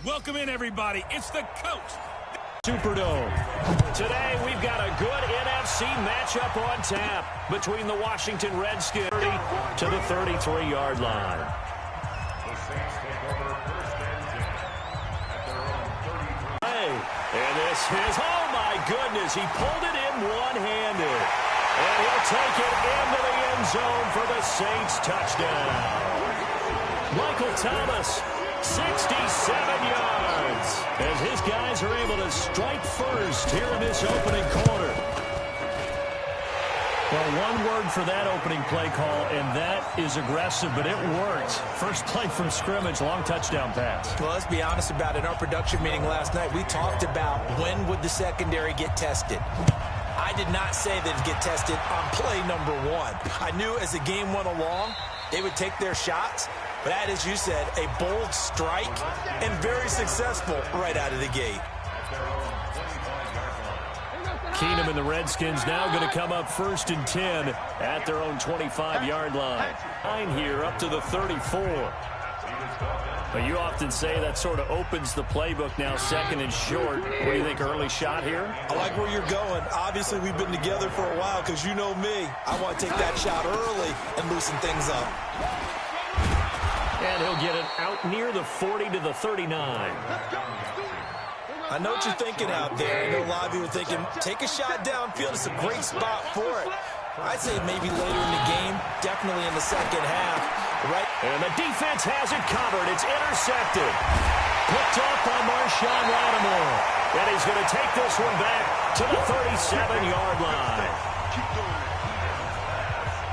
Welcome in, everybody. It's the coach. Superdome. Today, we've got a good NFC matchup on tap between the Washington Redskins to the 33-yard line. And this is, oh my goodness, he pulled it in one-handed. And he'll take it into the end zone for the Saints touchdown. Michael Thomas, 67 yards, as his guys are able to strike first here in this opening quarter. Well, one word for that opening play call, and that is aggressive, but it worked. First play from scrimmage, long touchdown pass. Well, let's be honest about it. In our production meeting last night, we talked about when would the secondary get tested. I did not say that it'd get tested on play number one. I knew as the game went along, they would take their shots. But that, as you said, a bold strike and very successful right out of the gate. Keenum and the Redskins now going to come up 1st and 10 at their own 25-yard line. 9 here up to the 34. But you often say that sort of opens the playbook now, 2nd and short. What do you think, early shot here? I like where you're going. Obviously, we've been together for a while because you know me. I want to take that shot early and loosen things up. And he'll get it out near the 40 to the 39. I know what you're thinking out there. I know a lot of you are thinking, take a shot downfield. It's a great spot for it. I'd say maybe later in the game, definitely in the second half. Right. And the defense has it covered. It's intercepted. Picked off by Marshawn Lattimore. And he's going to take this one back to the 37-yard line.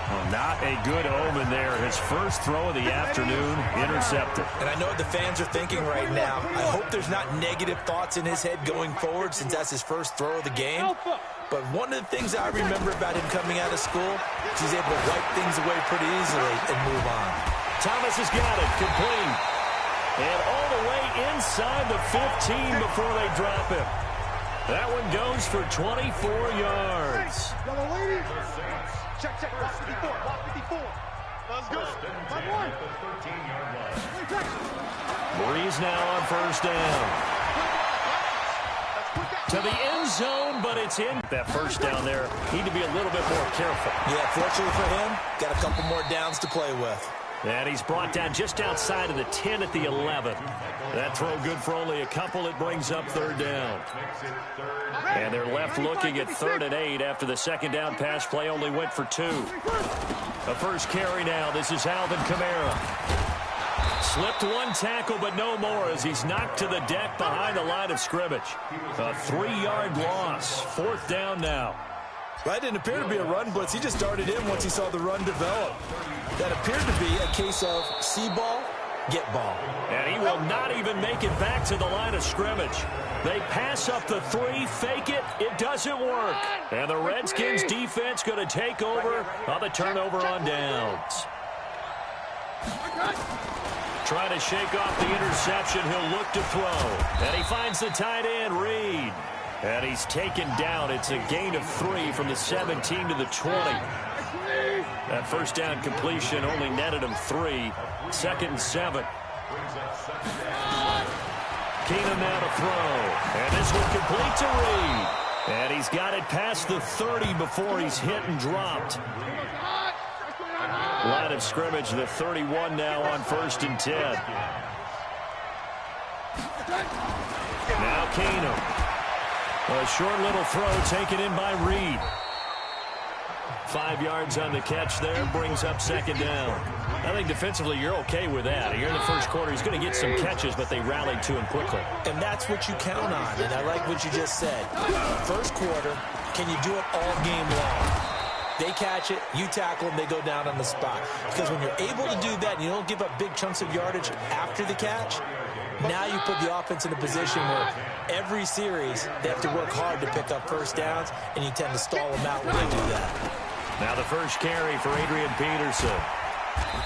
Well, not a good omen there. His first throw of the afternoon, intercepted. And I know what the fans are thinking right now. I hope there's not negative thoughts in his head going forward since that's his first throw of the game. But one of the things I remember about him coming out of school is he's able to wipe things away pretty easily and move on. Thomas has got it, complete. And all the way inside the 15 before they drop him. That one goes for 24 yards. Check, block 54, block 54. Let's go. Breeze now on 1st down. To the end zone, but it's in. That first down there, need to be a little bit more careful. Yeah, fortunately for him, got a couple more downs to play with. And he's brought down just outside of the 10 at the 11. That throw good for only a couple. It brings up 3rd down. And they're left looking at 3rd and 8 after the 2nd down pass play only went for 2. The first carry now. This is Alvin Kamara. Slipped one tackle, but no more as he's knocked to the deck behind the line of scrimmage. A 3-yard loss. 4th down now. Well, that didn't appear to be a run blitz. He just started in once he saw the run develop. That appeared to be a case of see ball, get ball. And he will not even make it back to the line of scrimmage. They pass up the 3, fake it, it doesn't work. And the Redskins defense going to take over on the turnover on downs. Trying to shake off the interception, he'll look to throw. And he finds the tight end, Reed. And he's taken down. It's a gain of 3 from the 17 to the 20. That first down completion only netted him 3. 2nd and 7. Keenum now to throw. And this one complete to Reed. And he's got it past the 30 before he's hit and dropped. Line of scrimmage, the 31 now on 1st and 10. Now Keenum. A short little throw taken in by Reed. 5 yards on the catch there, brings up 2nd down. I think defensively you're okay with that. Here in the first quarter, he's going to get some catches, but they rallied to him quickly. And that's what you count on, and I like what you just said. First quarter, can you do it all game long? They catch it, you tackle them, they go down on the spot. Because when you're able to do that and you don't give up big chunks of yardage after the catch, now you put the offense in a position where every series they have to work hard to pick up first downs, and you tend to stall them out when they do that. Now the first carry for Adrian Peterson.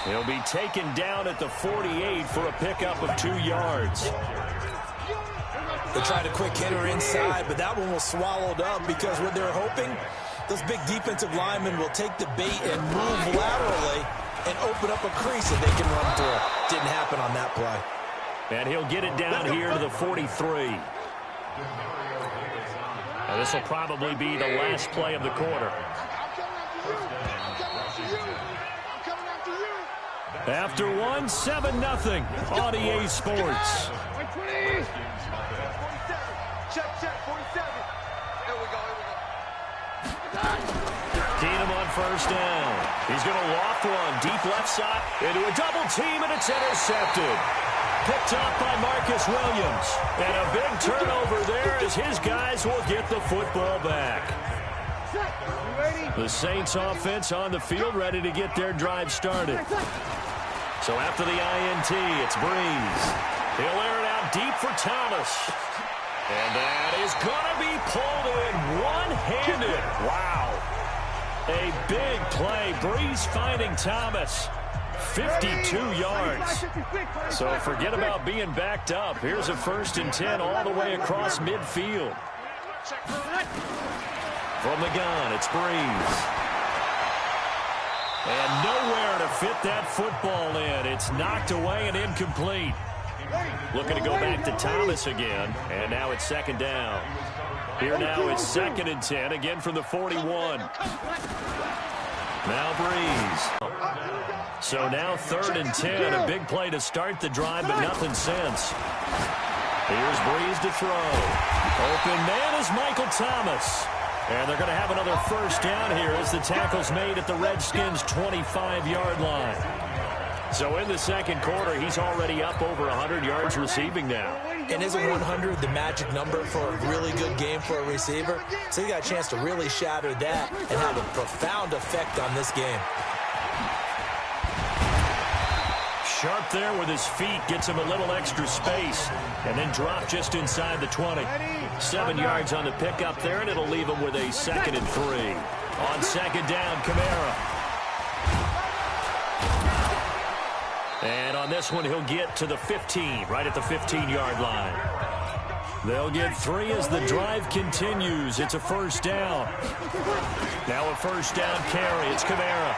He'll be taken down at the 48 for a pickup of 2 yards. They tried a quick hitter inside, but that one was swallowed up because what they're hoping, those big defensive linemen will take the bait and move laterally and open up a crease that they can run through. Didn't happen on that play. And he'll get it down here to the 43. Now this will probably be the last play of the quarter. After one, 7-0 on EA Sports. Check, 47. Here we go. Keenum on first down. He's going to loft one deep left side into a double team, and it's intercepted. Picked up by Marcus Williams. And a big turnover there as his guys will get the football back. The Saints offense on the field ready to get their drive started. So after the INT, it's Breeze. He'll air it out deep for Thomas. And that is going to be pulled in one-handed. Wow. A big play. Breeze finding Thomas. 52 yards. So forget about being backed up. Here's a 1st and 10 all the way across midfield. From the gun, it's Breeze. And nowhere to fit that football in. It's knocked away and incomplete. Looking to go back to Thomas again. And now it's 2nd down. Here now it's 2nd and 10, again from the 41. Now Breeze. So now 3rd and 10, a big play to start the drive, but nothing since. Here's Breeze to throw. Open man is Michael Thomas. And they're going to have another 1st down here as the tackle's made at the Redskins' 25-yard line. So in the 2nd quarter, he's already up over 100 yards receiving now. And isn't 100 the magic number for a really good game for a receiver? So you got a chance to really shatter that and have a profound effect on this game. Sharp there with his feet, gets him a little extra space, and then drop just inside the 20. 7 yards on the pickup there, and it'll leave him with a 2nd and 3. On 2nd down, Kamara. And on this one, he'll get to the 15, right at the 15-yard line. They'll get 3 as the drive continues. It's a 1st down. Now a 1st down carry. It's Kamara.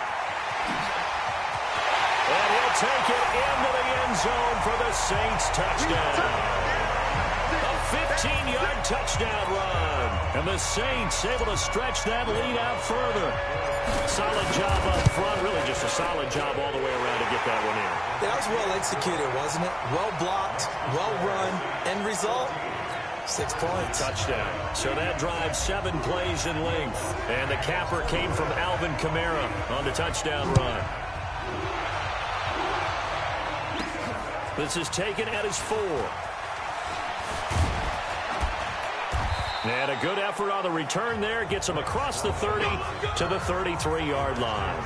And he'll take it into the end zone for the Saints touchdown. A 15-yard touchdown run. And the Saints able to stretch that lead out further. Solid job up front. Really just a solid job all the way around to get that one in. That was well executed, wasn't it? Well blocked, well run. End result, 6 points. Touchdown. So that drive 7 plays in length. And the capper came from Alvin Kamara on the touchdown run. This is taken at his 4. And a good effort on the return there. Gets him across the 30 to the 33-yard line.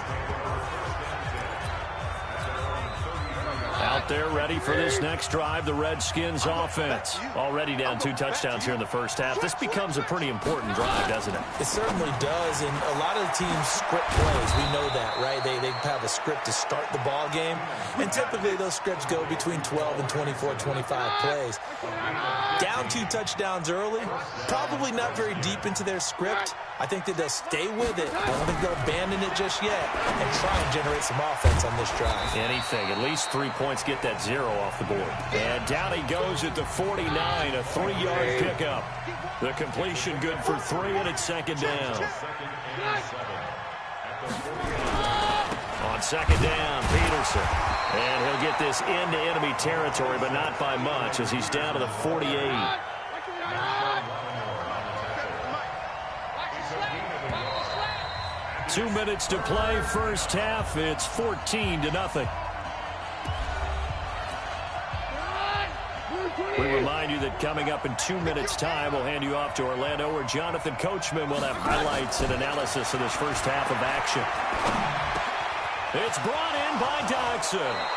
Out there ready for this next drive, the Redskins offense. Already down 2 touchdowns here in the first half. This becomes a pretty important drive, doesn't it? It certainly does, and a lot of the teams script plays. We know that, right? They have a script to start the ball game, and typically those scripts go between 12 and 24, 25 plays. Down 2 touchdowns early, probably not very deep into their script. I think that they'll stay with it. I don't think they'll abandon it just yet and try and generate some offense on this drive. Anything. At least 3 points, get that 0 off the board. And down he goes at the 49, a 3-yard pickup. The completion good for 3, and it's 2nd down. On 2nd down, Peterson. And he'll get this into enemy territory, but not by much as he's down to the 48. Two minutes to play, first half. It's 14-0. We remind you that coming up in 2 minutes' time, we'll hand you off to Orlando, where Jonathan Coachman will have highlights and analysis of this first half of action. It's brought in by Dodson.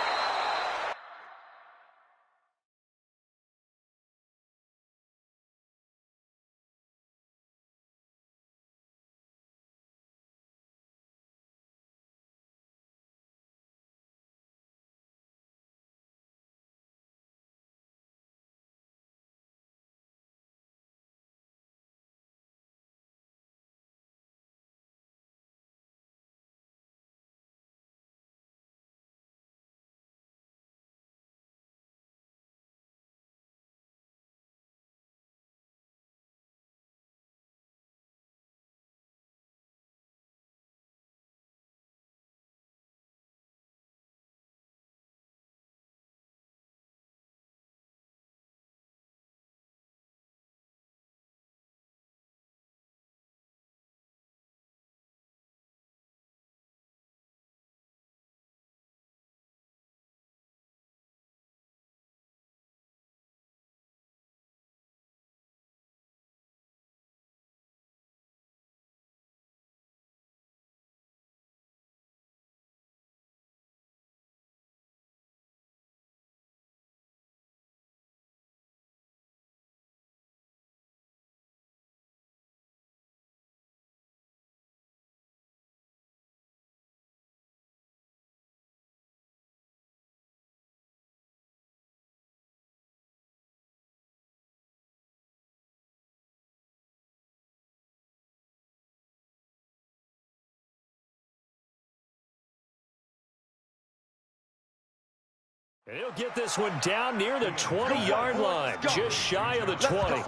And he'll get this one down near the 20-yard line, just shy of the 20. I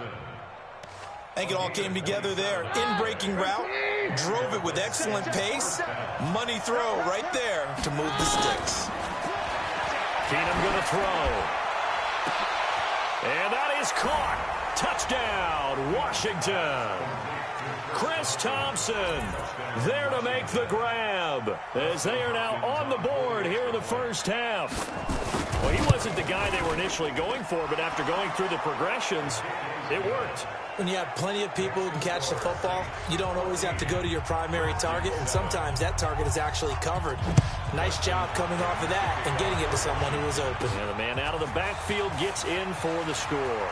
think it all came together there. In-breaking route, drove it with excellent pace. Money throw right there to move the sticks. Keenum going to throw. And that is caught. Touchdown, Washington. Chris Thompson there to make the grab as they are now on the board here in the first half. Well, he wasn't the guy they were initially going for, but after going through the progressions, it worked. When you have plenty of people who can catch the football, you don't always have to go to your primary target, and sometimes that target is actually covered. Nice job coming off of that and getting it to someone who was open. And the man out of the backfield gets in for the score.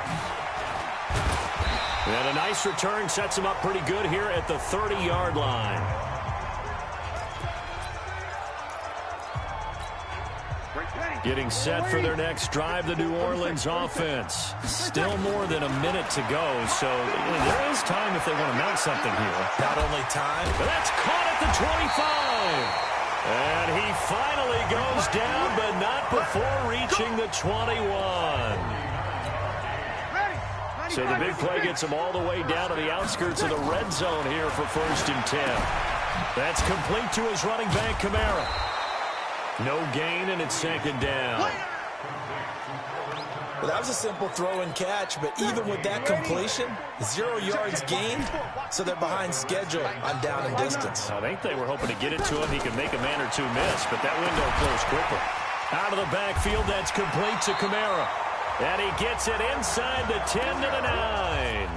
And a nice return sets him up pretty good here at the 30-yard line. Getting set for their next drive, the New Orleans offense. Still more than a minute to go, so there is time if they want to mount something here. Not only time, but that's caught at the 25. And he finally goes down, but not before reaching the 21. So the big play gets him all the way down to the outskirts of the red zone here for 1st and 10. That's complete to his running back, Kamara. No gain, and it's 2nd down. Well, that was a simple throw and catch, but even with that completion, 0 yards gained, so they're behind schedule on down and distance. I think they were hoping to get it to him. He could make a man or two miss, but that window closed quickly. Out of the backfield, that's complete to Kamara. And he gets it inside the 10 to the 9.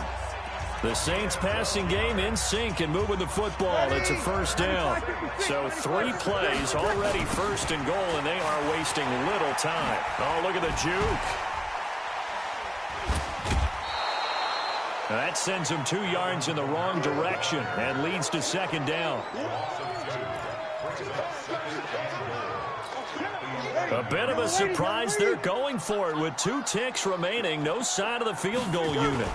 The Saints passing game in sync and moving the football. It's a 1st down. So 3 plays already 1st and goal, and they are wasting little time. Oh, look at the juke. That sends him 2 yards in the wrong direction and leads to 2nd down. A bit of a surprise. They're going for it with 2 ticks remaining. No sign of the field goal unit.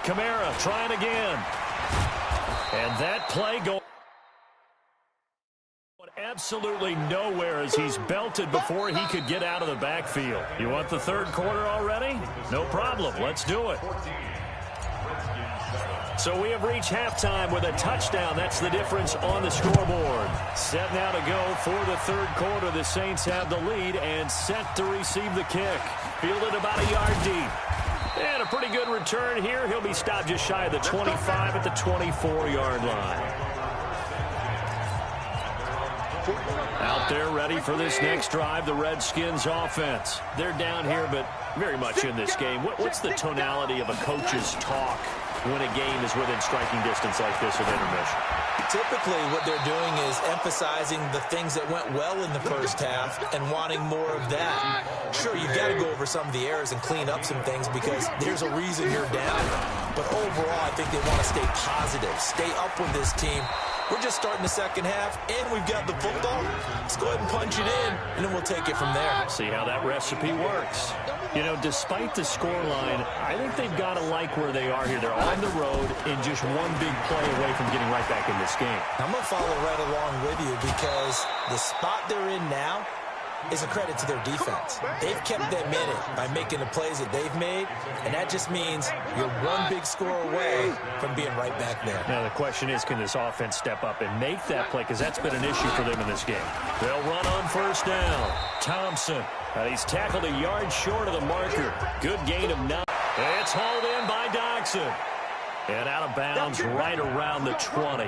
Kamara trying again. And that play going absolutely nowhere as he's belted before he could get out of the backfield. You want the 3rd quarter already? No problem. Let's do it. So we have reached halftime with a touchdown. That's the difference on the scoreboard. Set now to go for the 3rd quarter. The Saints have the lead and set to receive the kick. Fielded about a yard deep. And a pretty good return here. He'll be stopped just shy of the 25 at the 24-yard line. Out there ready for this next drive, the Redskins offense. They're down here, but very much in this game. What's the tonality of a coach's talk when a game is within striking distance like this of intermission? Typically, what they're doing is emphasizing the things that went well in the first half and wanting more of that. Sure, you've got to go over some of the errors and clean up some things because there's a reason you're down. But overall, I think they want to stay positive, stay up with this team. We're just starting the second half, and we've got the football. Let's go ahead and punch it in, and then we'll take it from there. See how that recipe works. You know, despite the scoreline, I think they've got to like where they are here. They're on the road and just one big play away from getting right back in this game. I'm going to follow right along with you because the spot they're in now is a credit to their defense. They've kept them in it by making the plays that they've made, and that just means you're one big score away from being right back there. Now the question is, can this offense step up and make that play? Because that's been an issue for them in this game. They'll run on 1st down. Thompson, he's tackled a yard short of the marker. Good gain of 9. It's hauled in by Doxson. And out of bounds right around the 20.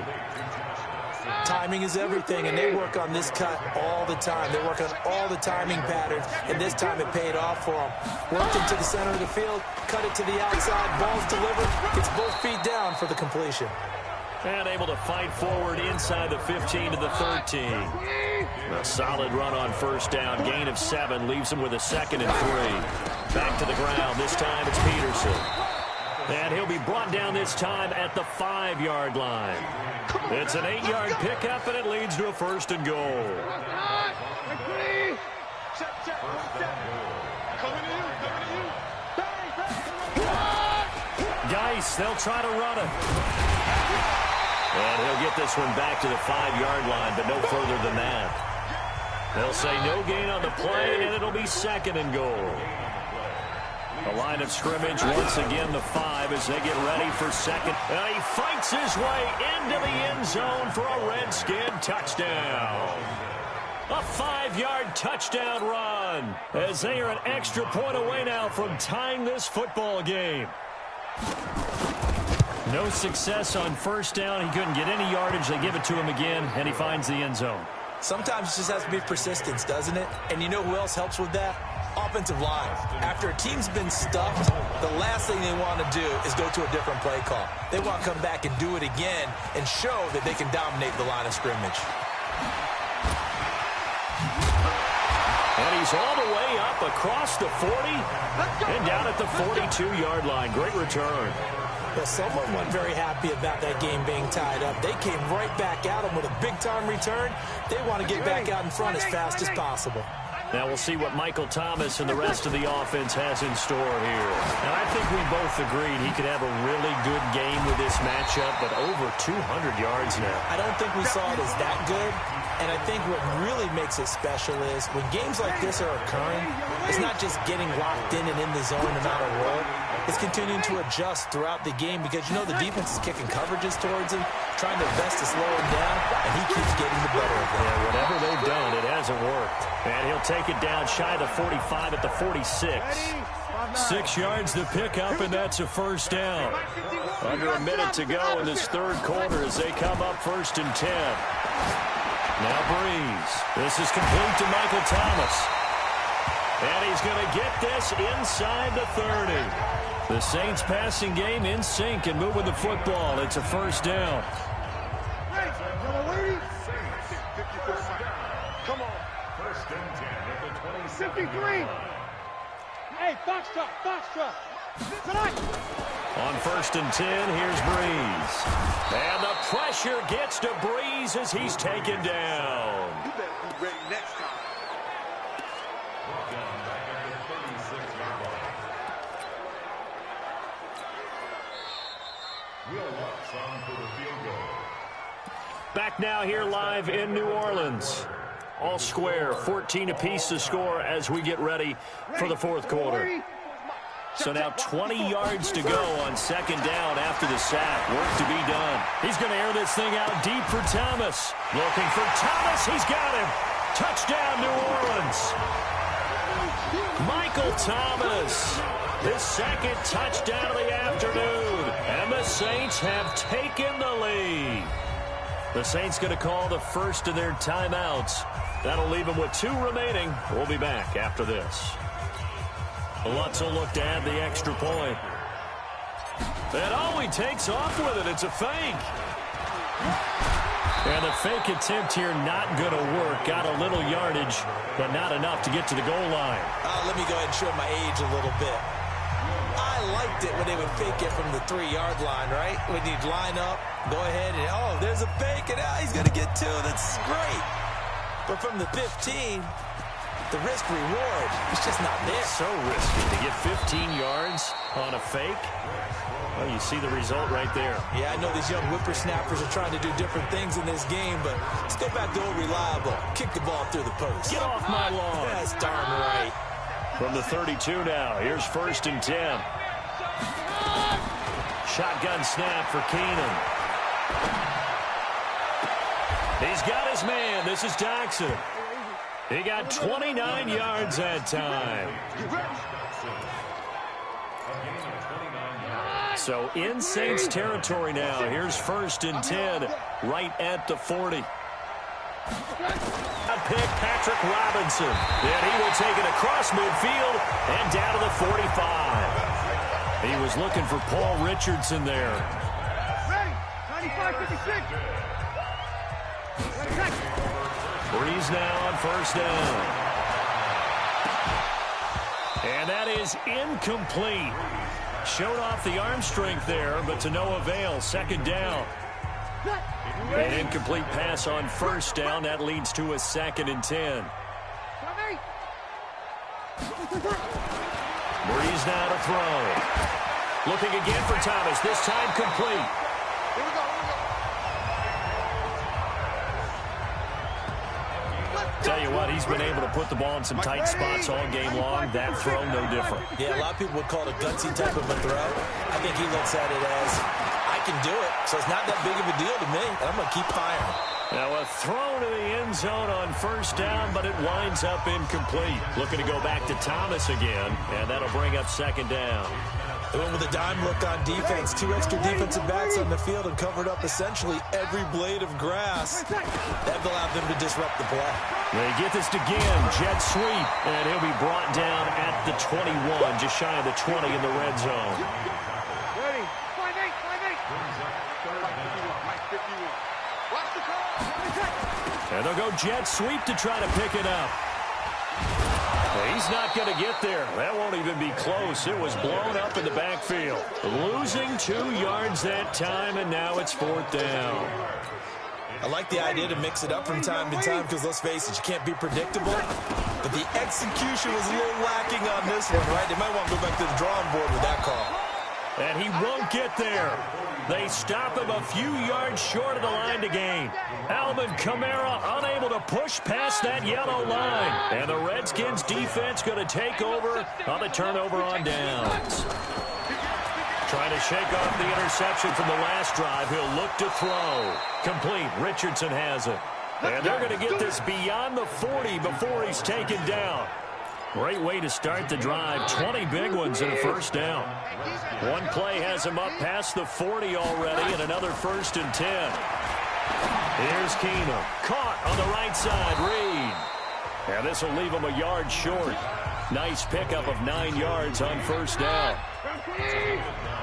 Timing is everything, and they work on this cut all the time. They work on all the timing patterns, and this time it paid off for them. Worked into the center of the field, cut it to the outside, ball's delivered, gets both feet down for the completion. And able to fight forward inside the 15 to the 13. A solid run on 1st down, gain of 7, leaves him with a 2nd and 3. Back to the ground, this time it's Peterson. And he'll be brought down this time at the 5-yard line. It's an 8-yard pickup, and it leads to a 1st and goal. Geis, they'll try to run it. And he'll get this one back to the 5-yard line, but no further than that. They'll say no gain on the play, and it'll be second and goal. The line of scrimmage once again the 5 as they get ready for second. And he fights his way into the end zone for a Redskin touchdown. A 5-yard touchdown run as they are an extra point away now from tying this football game. No success on first down. He couldn't get any yardage. They give it to him again, and he finds the end zone. Sometimes it just has to be persistence, doesn't it? And you know who else helps with that? Offensive line. After a team's been stuffed, the last thing they want to do is go to a different play call. They want to come back and do it again and show that they can dominate the line of scrimmage. And he's all the way up across the 40 and down at the 42-yard line. Great return. Well, someone wasn't very happy about that game being tied up. They came right back at him with a big-time return. They want to get back out in front as fast as possible. Now we'll see what Michael Thomas and the rest of the offense has in store here. And I think we both agreed he could have a really good game with this matchup, but over 200 yards now. I don't think we saw it as that good. And I think what really makes it special is when games like this are occurring, it's not just getting locked in and in the zone and out of roll. It's continuing to adjust throughout the game because, you know, the defense is kicking coverages towards him, trying their best to slow him down, and he keeps getting the better of them. Yeah, whatever they've done, it hasn't worked. And he'll take it down shy of the 45 at the 46. 6 yards to pick up, and that's a first down. Under a minute to go in this third quarter as they come up 1st and 10. Now Breeze. This is complete to Michael Thomas. And he's going to get this inside the 30. The Saints passing game in sync and moving the football. It's a first down. Come on. 1st and 10 at the 53. Hey, box truck. Tonight. On 1st and 10, here's Breeze. And the pressure gets to Breeze as he's taken down. You better be ready next time. Back now here live in New Orleans. All square, 14 apiece to score as we get ready for the fourth quarter. So now 20 yards to go on 2nd down after the sack. Work to be done. He's going to air this thing out deep for Thomas. Looking for Thomas. He's got him. Touchdown, New Orleans. Michael Thomas. His 2nd touchdown of the afternoon. And the Saints have taken the lead. The Saints going to call the first of their timeouts. That'll leave them with 2 remaining. We'll be back after this. Lutz will look to add the extra point. And he takes off with it. It's a fake. And the fake attempt here not going to work. Got a little yardage, but not enough to get to the goal line. Let me go ahead and show my age a little bit. I liked it when they would fake it from the 3-yard line, right? When you'd line up, go ahead and, there's a fake, and he's going to get 2. That's great. But from the 15, the risk-reward is just not there. So risky to get 15 yards on a fake. Well, you see the result right there. Yeah, I know these young whippersnappers are trying to do different things in this game, but let's go back to old reliable. Kick the ball through the post. Get off my lawn. That's darn right. From the 32 now, here's 1st and 10. Shotgun snap for Keenan. He's got his man. This is Doxson. He got 29 yards that time. So in Saints territory now. Here's 1st and 10 right at the 40. Pick Patrick Robinson. And he will take it across midfield and down to the 45. He was looking for Paul Richardson there. Ready. 95-56. Breeze now on 1st down. And that is incomplete. Showed off the arm strength there, but to no avail. 2nd down. An incomplete pass on 1st down. That leads to a 2nd and 10. Breeze now to throw. Looking again for Thomas. This time complete. Here we go. Tell you what, he's been able to put the ball in some tight spots all game long. That throw, no different. Yeah, a lot of people would call it a gutsy type of a throw. I think he looks at it as, I can do it, so it's not that big of a deal to me, and I'm going to keep firing. Now a throw to the end zone on first down, but it winds up incomplete. Looking to go back to Thomas again, and that'll bring up second down. They went with a dime look on defense. 2 extra defensive backs on the field and covered up essentially every blade of grass. That allowed them to disrupt the play. They get this again. Jet sweep. And he'll be brought down at the 21, just shy of the 20 in the red zone. Ready. 5-8. Mike 51. Watch the call. And they'll go jet sweep to try to pick it up. He's not going to get there. That won't even be close. It was blown up in the backfield. Losing 2 yards that time, and now it's 4th down. I like the idea to mix it up from time to time because, let's face it, you can't be predictable. But the execution was a little lacking on this one, right? They might want to go back to the drawing board with that call. And he won't get there. They stop him a few yards short of the line to gain. Alvin Kamara unable to push past that yellow line. And the Redskins defense going to take over on the turnover on downs. Trying to shake off the interception from the last drive. He'll look to throw. Complete. Richardson has it. And they're going to get this beyond the 40 before he's taken down. Great way to start the drive. 20 big ones and a first down. One play has him up past the 40 already, and another 1st and 10. Here's Keenum. Caught on the right side. Reed. And this will leave him a yard short. Nice pickup of 9 yards on first down.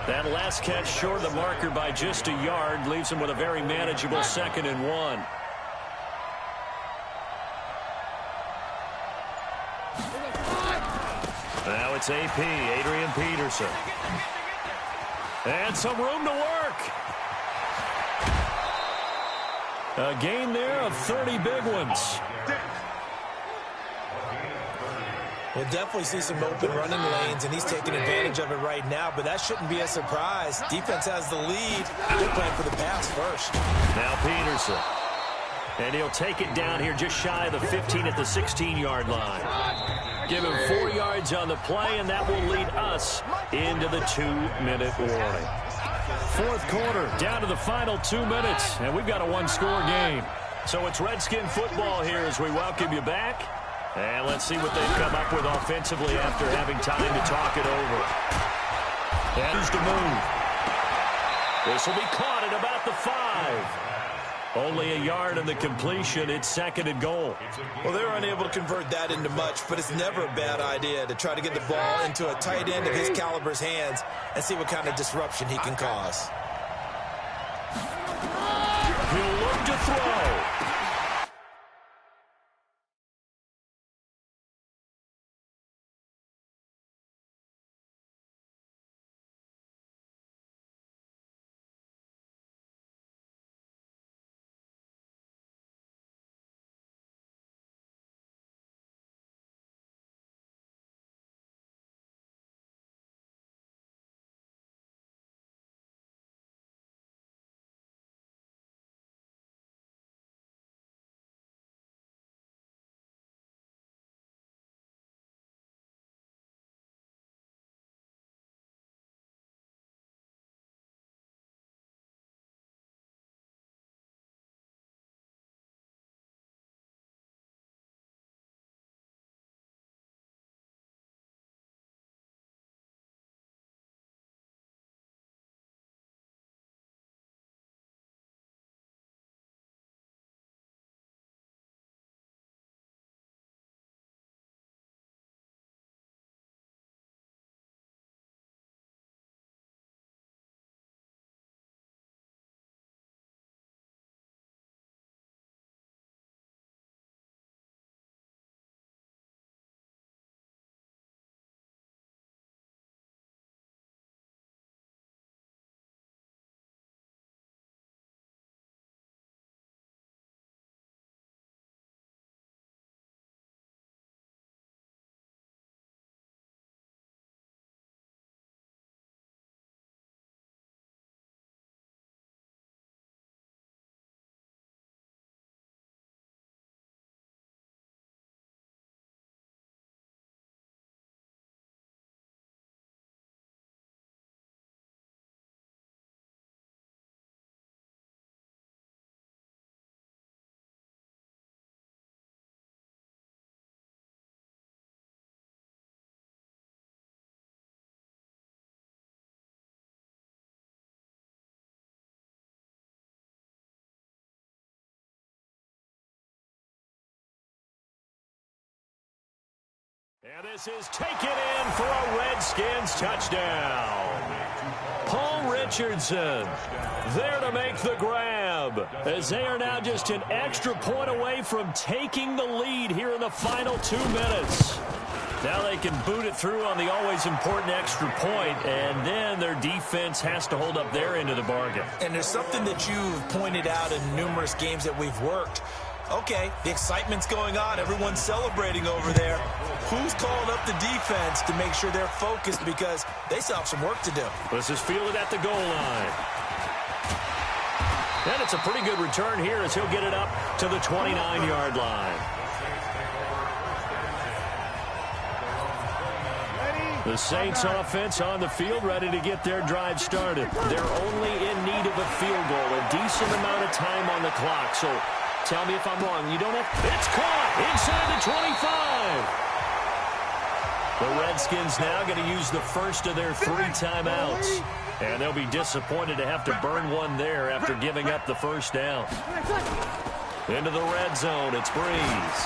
That last catch short of the marker by just a yard leaves him with a very manageable 2nd and 1. Now it's AP, Adrian Peterson. And some room to work. A gain there of 30 big ones. We'll definitely see some open running lanes, and he's taking advantage of it right now, but that shouldn't be a surprise. Defense has the lead. They're playing for the pass first. Now Peterson. And he'll take it down here just shy of the 15 at the 16-yard line. Give him 4 yards on the play, and that will lead us into the 2-minute warning. 4th quarter, down to the final 2 minutes, and we've got a 1-score game. So it's Redskin football here as we welcome you back. And let's see what they've come up with offensively after having time to talk it over. And who's to move? This will be caught at about the 5. Only a yard in the completion. It's 2nd and goal. Well, they're unable to convert that into much, but it's never a bad idea to try to get the ball into a tight end of his caliber's hands and see what kind of disruption he can cause. He'll look to throw. And this is taken in for a Redskins touchdown. Paul Richardson there to make the grab, as they are now just an extra point away from taking the lead here in the final 2 minutes. Now they can boot it through on the always important extra point, and then their defense has to hold up their end of the bargain. And there's something that you've pointed out in numerous games that we've worked. Okay, the excitement's going on. Everyone's celebrating over there. Who's calling up the defense to make sure they're focused, because they still have some work to do? This is fielded at the goal line. And it's a pretty good return here as he'll get it up to the 29-yard line. The Saints offense on the field, ready to get their drive started. They're only in need of a field goal, a decent amount of time on the clock. So tell me if I'm wrong. You don't have... It's caught inside the 25. The Redskins now going to use the first of their 3 timeouts. And they'll be disappointed to have to burn one there after giving up the first down. Into the red zone, it's Breeze.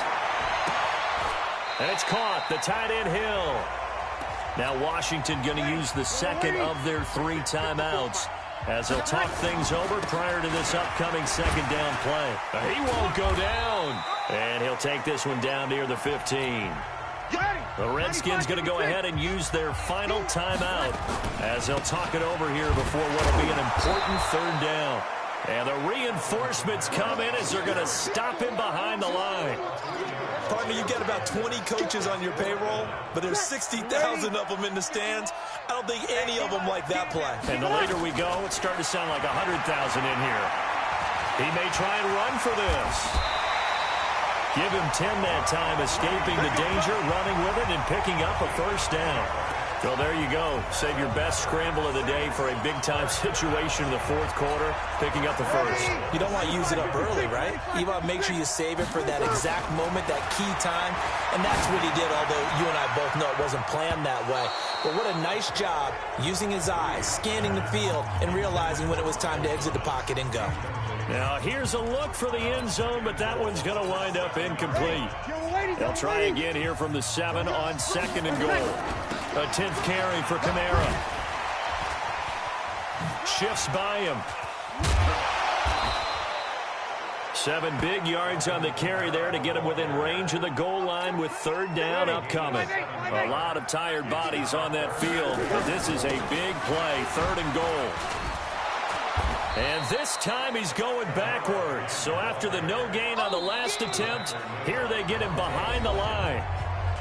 And it's caught, the tight end Hill. Now Washington going to use the second of their 3 timeouts as they'll talk things over prior to this upcoming second down play. He won't go down. And he'll take this one down near the 15. The Redskins going to go ahead and use their final timeout as they'll talk it over here before what will be an important 3rd down. And the reinforcements come in as they're going to stop him behind the line. Partner, you get about 20 coaches on your payroll, but there's 60,000 of them in the stands. I don't think any of them like that play. And the later we go, it's starting to sound like 100,000 in here. He may try and run for this. Give him 10 that time, escaping the danger, running with it, and picking up a first down. So there you go. Save your best scramble of the day for a big-time situation in the 4th quarter, picking up the first. You don't want to use it up early, right? You want to make sure you save it for that exact moment, that key time. And that's what he did, although you and I both know it wasn't planned that way. But what a nice job using his eyes, scanning the field, and realizing when it was time to exit the pocket and go. Now, here's a look for the end zone, but that one's going to wind up incomplete. They'll try again here from the 7 on 2nd and goal. A 10th carry for Kamara. Shifts by him. 7 big yards on the carry there to get him within range of the goal line with 3rd down upcoming. A lot of tired bodies on that field, but this is a big play, 3rd and goal. And this time he's going backwards. So after the no gain on the last attempt, here they get him behind the line.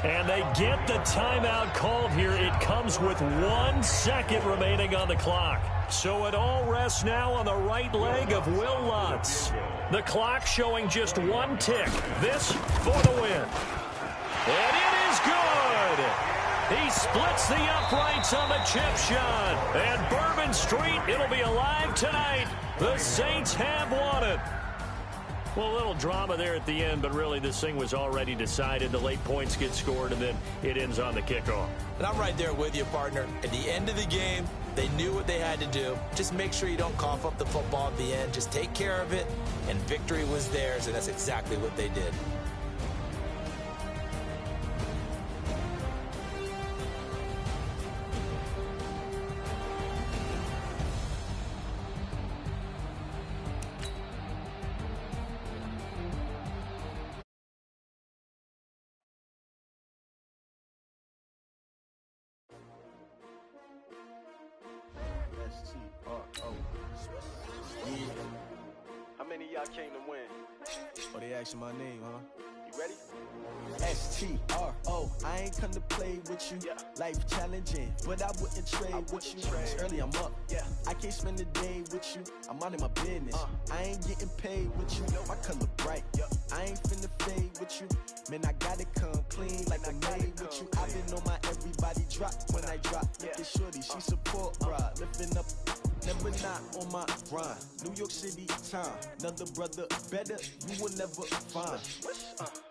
And they get the timeout called here. It comes with 1 second remaining on the clock. So it all rests now on the right leg of Will Lutz. The clock showing just 1 tick. This for the win. And it is good. He splits the uprights on the chip shot. And Bourbon Street, it'll be alive tonight. The Saints have won it. Well, a little drama there at the end, but really this thing was already decided. The late points get scored, and then it ends on the kickoff. And I'm right there with you, partner. At the end of the game, they knew what they had to do. Just make sure you don't cough up the football at the end. Just take care of it, and victory was theirs, and that's exactly what they did. How many of y'all came to win? Oh, they asking my name, huh? You ready? S-T-R-O, I ain't come to play with you. Yeah. Life challenging, but I wouldn't trade with you. It's early, I'm up. Yeah. I can't spend the day with you. I'm minding my business. I ain't getting paid with you. My color bright. I ain't finna fade with you. Man, I gotta come clean like I'm made with you. I've been on my everybody drop when I drop. Look at shorty, she support ride. Lifting up, never not on my grind. New York City time, another brother better, you will never find.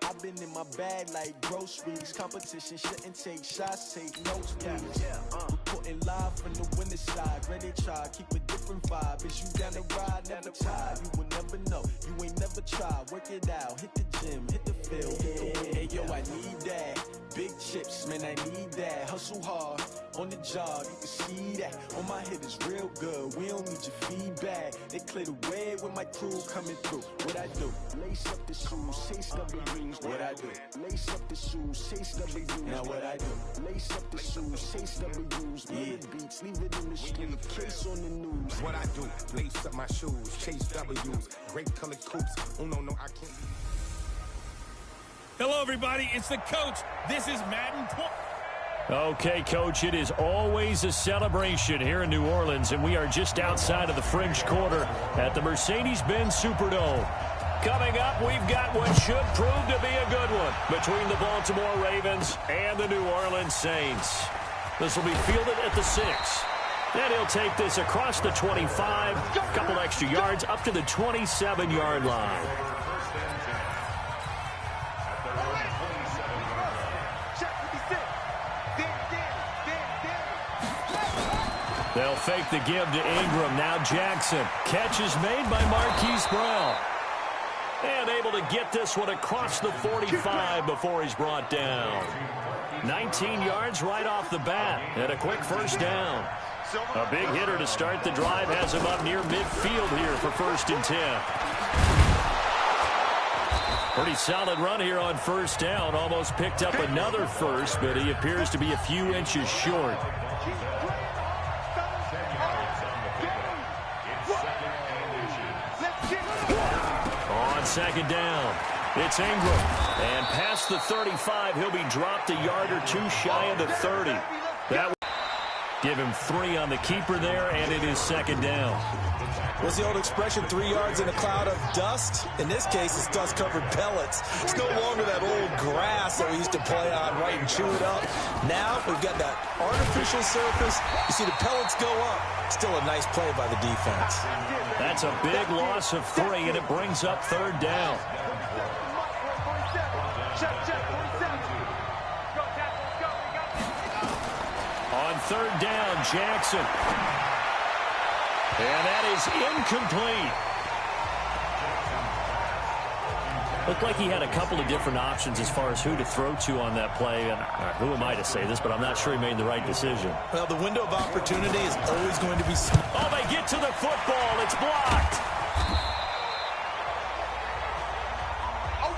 I've been in my bag like groceries. Competition shouldn't take shots, take notes, please. Reporting live from the winter side. Ready to try, keep a different different vibe. Is you down to ride? Never try. You will never know. You ain't never tried. Work it out. Hit the gym. Hit the field. Hey, yo, I need that. Big chips, man, I need that. Hustle hard on the job, you can see that. On my head is real good. We don't need your feedback. They clear the way with my crew coming through. What I do? Lace up the shoes, chase W's. What I do? Lace up the shoes, chase W's. Now what I do? Lace up the shoes, chase W's. Yeah, beats, leave it in the street. Case on the news. What I do? Lace up my shoes, chase W's. Great colored coops. Oh no, I can't. Hello, everybody. It's the coach. This is Madden. Okay, Coach, it is always a celebration here in New Orleans, and we are just outside of the French Quarter at the Mercedes-Benz Superdome. Coming up, we've got what should prove to be a good one between the Baltimore Ravens and the New Orleans Saints. This will be fielded at the 6. Then he'll take this across the 25, a couple extra yards up to the 27-yard line. They'll fake the give to Ingram. Now Jackson. Catch is made by Marquise Brown. And able to get this one across the 45 before he's brought down. 19 yards right off the bat. And a quick first down. A big hitter to start the drive has him up near midfield here for 1st and 10. Pretty solid run here on first down. Almost picked up another first, but he appears to be a few inches short. On 2nd down, it's Ingram. And past the 35, he'll be dropped a yard or two shy of the 30. That will give him 3 on the keeper there, and it is 2nd down. What's the old expression, 3 yards in a cloud of dust? In this case, it's dust-covered pellets. It's no longer that old grass that we used to play on, right, and chew it up. Now we've got that artificial surface. You see the pellets go up. Still a nice play by the defense. That's a big loss of 3, and it brings up 3rd down. On 3rd down, Jackson. And that is incomplete. Looked like he had a couple of different options as far as who to throw to on that play. And who am I to say this, but I'm not sure he made the right decision. Well, the window of opportunity is always going to be small. Oh, they get to the football. It's blocked.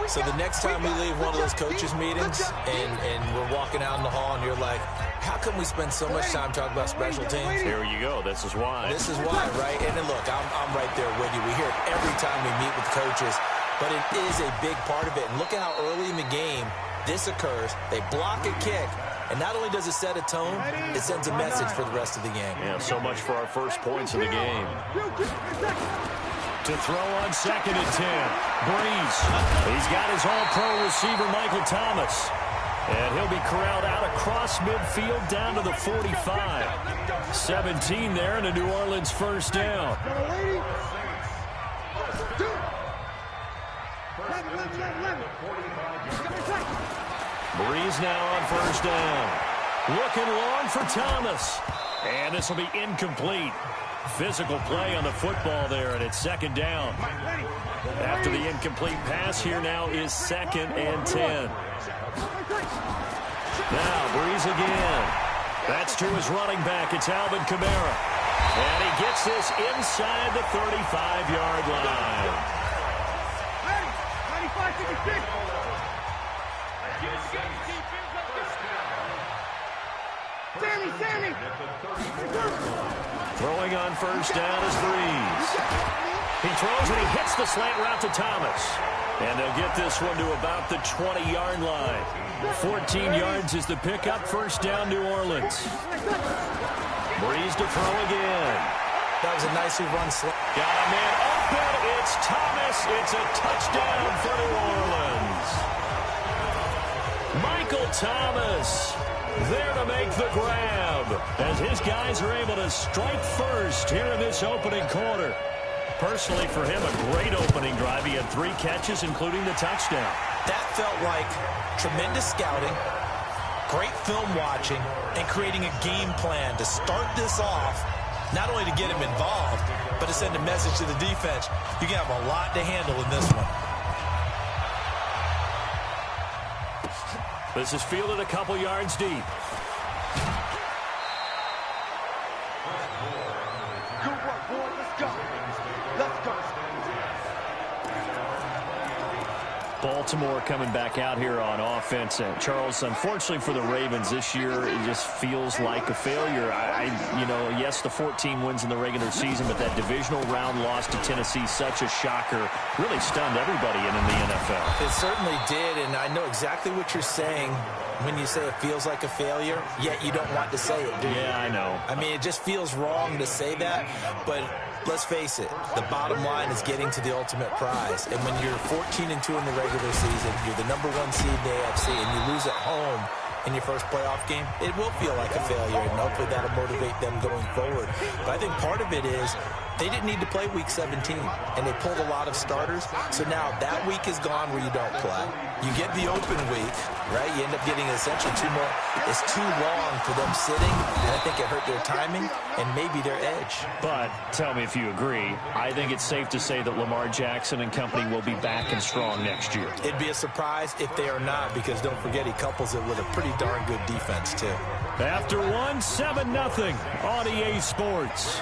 So the next time we leave one of those coaches' meetings and we're walking out in the hall and you're like, how come we spend so much time talking about special teams? Here you go. This is why. This is why, right? And then look, I'm right there with you. We hear it every time we meet with coaches, but it is a big part of it. And look at how early in the game this occurs. They block a kick, and not only does it set a tone, it sends a message for the rest of the game. Yeah, so much for our first points of the game. To throw on 2nd and 10. Breeze. He's got his all-pro receiver, Michael Thomas. And he'll be corralled out across midfield down to the 45. 17 there and a New Orleans first down. Breeze now on first down. Looking long for Thomas. And this will be incomplete. Physical play on the football there, and it's 2nd down. After the incomplete pass, here now is 2nd and 10. Now, Breeze again. That's to his running back. It's Alvin Kamara. And he gets this inside the 35-yard line. 95-56. Sammy! Throwing on first down is Breeze. He throws and he hits the slant route to Thomas. And they'll get this one to about the 20-yard line. 14 yards is the pickup. First down, New Orleans. Breeze to throw again. That was a nicely run slant. Got a man open. It's Thomas. It's a touchdown for New Orleans. Michael Thomas there to make the grab as his guys are able to strike first here in this opening quarter. Personally, for him, a great opening drive. He had 3 catches, including the touchdown. That felt like tremendous scouting, great film watching, and creating a game plan to start this off Not only to get him involved, but to send a message to the defense. You can have a lot to handle in this one. This is fielded a couple yards deep. Good work, boy. Let's go. Let's go. Baltimore coming back out here on offense. Charles, unfortunately for the Ravens this year, it just feels like a failure. Yes, the 14 wins in the regular season, but that divisional round loss to Tennessee, such a shocker, really stunned everybody in the NFL. It certainly did, and I know exactly what you're saying when you say it feels like a failure, yet you don't want to say it, do you? Yeah, I know. I mean, it just feels wrong to say that, but let's face it, the bottom line is getting to the ultimate prize. And when you're 14-2 in the regular season, you're the number 1 seed in the AFC, and you lose at home in your first playoff game, it will feel like a failure, and hopefully that'll motivate them going forward. But I think part of it is they didn't need to play Week 17, and they pulled a lot of starters. So now that week is gone where you don't play. You get the open week, right? You end up getting essentially 2 more. It's too long for them sitting, and I think it hurt their timing and maybe their edge. But tell me if you agree, I think it's safe to say that Lamar Jackson and company will be back and strong next year. It'd be a surprise if they are not, because don't forget he couples it with a pretty darn good defense too. After 7-0 on EA Sports.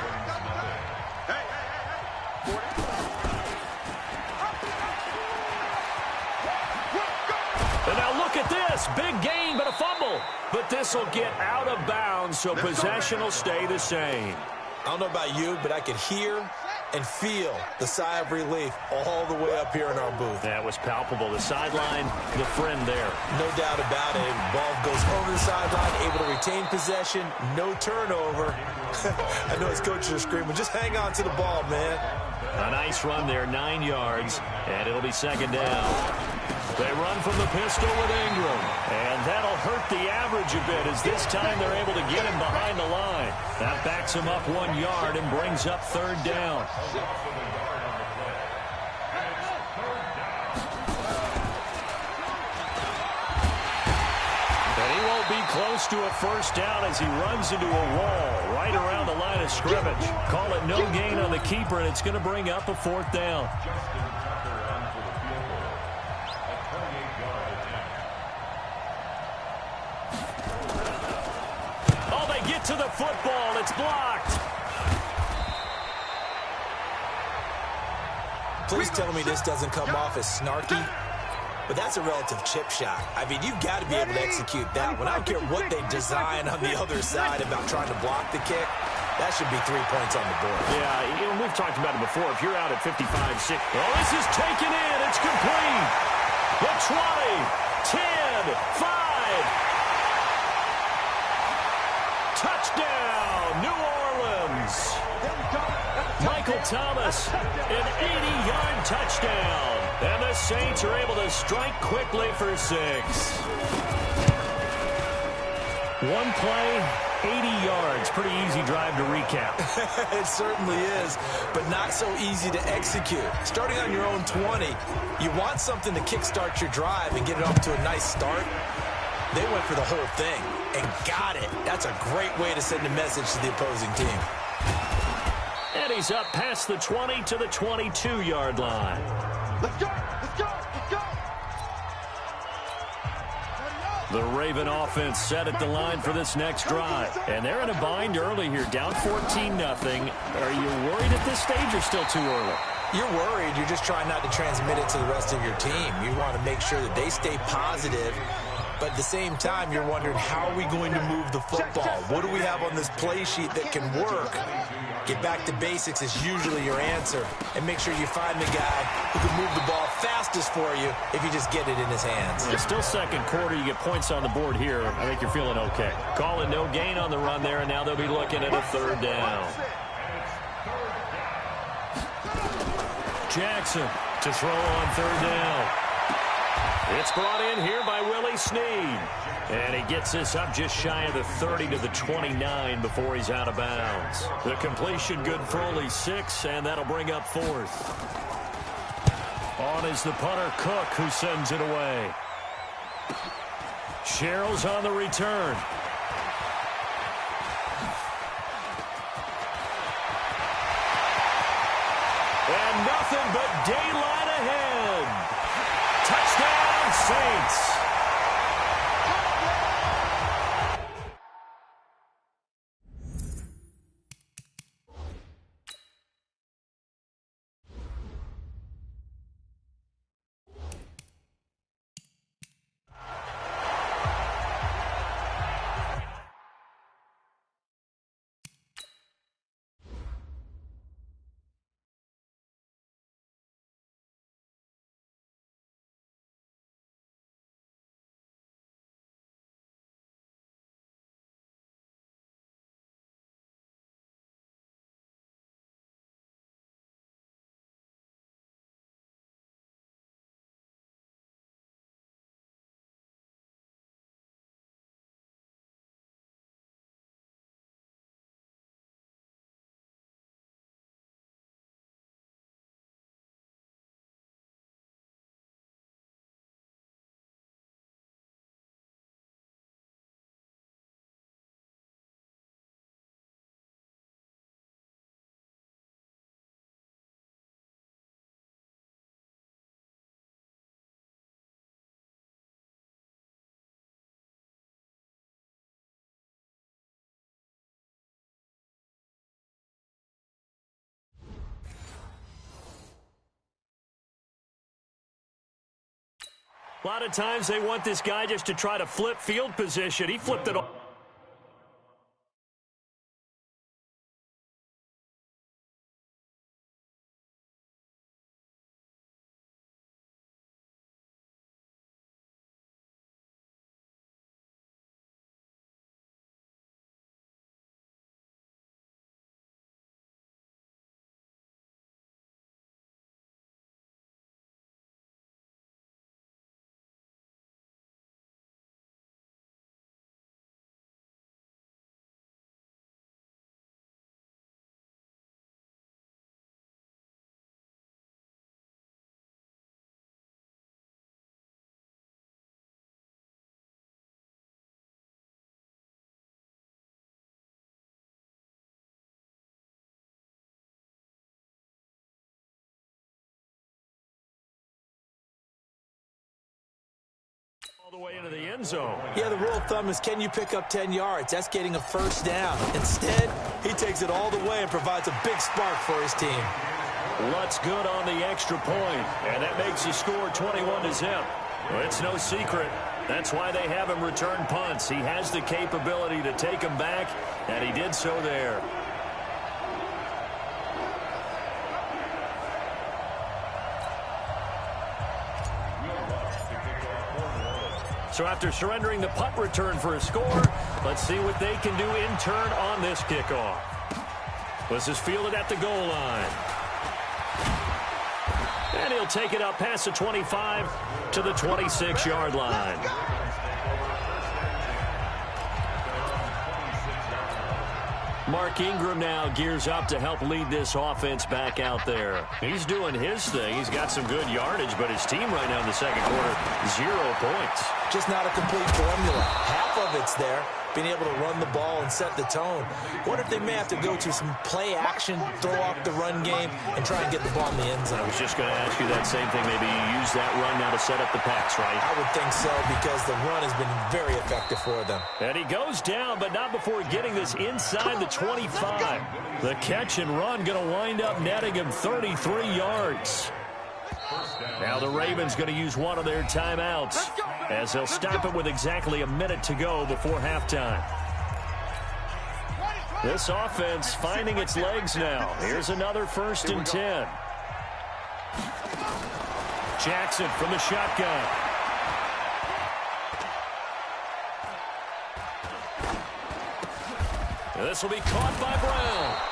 And now look at this. Big gain, but a fumble. But this will get out of bounds, so possession will stay the same. I don't know about you, but I could hear and feel the sigh of relief all the way up here in our booth. That was palpable. The sideline, the friend there. No doubt about it. Ball goes over the sideline, able to retain possession, no turnover. I know his coaches are screaming, just hang on to the ball, man. A nice run there, 9 yards, and it'll be second down. They run from the pistol with Ingram, and that'll hurt the average a bit as this time they're able to get him behind the line. That backs him up 1 yard and brings up third down. And he won't be close to a first down as he runs into a wall right around the line of scrimmage. Call it no gain on the keeper, and it's going to bring up a fourth down. To the football, it's blocked. Please tell me this doesn't come off as snarky, but that's a relative chip shot. I mean, you've got to be able to execute that one. I don't care what they design on the other side about trying to block the kick. That should be 3 points on the board. Yeah, we've talked about it before. If you're out at 55-6, this is taken in. It's complete. The 20, 10, 5. Touchdown, New Orleans. Michael Thomas, an 80-yard touchdown. And the Saints are able to strike quickly for 6. One play, 80 yards. Pretty easy drive to recap. It certainly is, but not so easy to execute. Starting on your own 20, you want something to kickstart your drive and get it off to a nice start. They went for the whole thing and got it. That's a great way to send a message to the opposing team. And he's up past the 20 to the 22-yard line. Let's go! Let's go! Let's go! The Raven offense set at the line for this next drive. And they're in a bind early here, down 14-0. Are you worried at this stage or still too early? You're worried. You're just trying not to transmit it to the rest of your team. You want to make sure that they stay positive. But at the same time, you're wondering, how are we going to move the football? What do we have on this play sheet that can work? Get back to basics is usually your answer. And make sure you find the guy who can move the ball fastest for you if you just get it in his hands. Yeah, still second quarter. You get points on the board here. I think you're feeling okay. Calling no gain on the run there, and now they'll be looking at a third down. Jackson to throw on third down. It's brought in here by Willie Snead. And he gets this up just shy of the 30 to the 29 before he's out of bounds. The completion good for only 6, and that'll bring up fourth. On is the punter, Cook, who sends it away. Sherrill's on the return. nothing but daylight ahead. Touchdown, Saints. A lot of times they want this guy just to try to flip field position. He flipped it all. The way into the end zone. Yeah, the rule of thumb is, can you pick up 10 yards? That's getting a first down. Instead, he takes it all the way and provides a big spark for his team. Lutz good on the extra point, and that makes the score 21-0. Well, it's no secret. That's why they have him return punts. He has the capability to take them back, and he did so there. So after surrendering the punt return for a score, let's see what they can do in turn on this kickoff. This is fielded at the goal line. And he'll take it up past the 25 to the 26-yard line. Mark Ingram now gears up to help lead this offense back out there. He's doing his thing. He's got some good yardage, but his team right now in the second quarter, 0 points. Just not a complete formula. Half of it's there, being able to run the ball and set the tone. What if they may have to go to some play action, throw off the run game, and try and get the ball in the end zone? I was just going to ask you that same thing. Maybe you use that run now to set up the pass, right? I would think so, because the run has been very effective for them. And he goes down, but not before getting this inside the 25. The catch and run going to wind up netting him 33 yards. Now the Ravens going to use one of their timeouts, as they'll stop it with exactly a minute to go before halftime. This offense finding its legs now. Here's another 1st and 10. Jackson from the shotgun. This will be caught by Brown.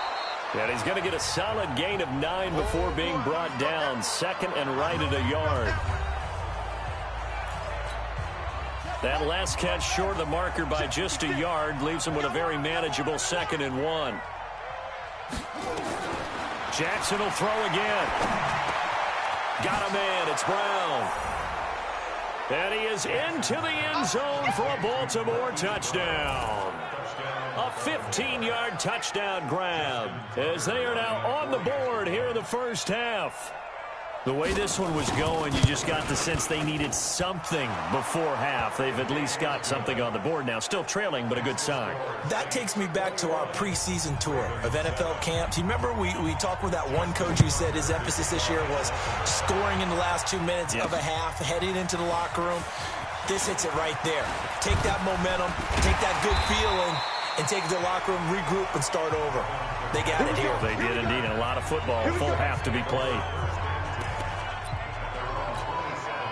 And he's going to get a solid gain of 9 before being brought down. 2nd and right at a yard. That last catch short of the marker by just a yard leaves him with a very manageable 2nd and 1. Jackson will throw again. Got a man. It's Brown. And he is into the end zone for a Baltimore touchdown. A 15-yard touchdown grab as they are now on the board here in the first half. The way this one was going, you just got the sense they needed something before half. They've at least got something on the board now. Still trailing, but a good sign. That takes me back to our preseason tour of NFL camps. You remember we talked with that one coach who said his emphasis this year was scoring in the last 2 minutes of a half, heading into the locker room. This hits it right there. Take that momentum, take that good feeling, and take it to the locker room, regroup, and start over. They got it here. They did indeed. A lot of football, full half to be played.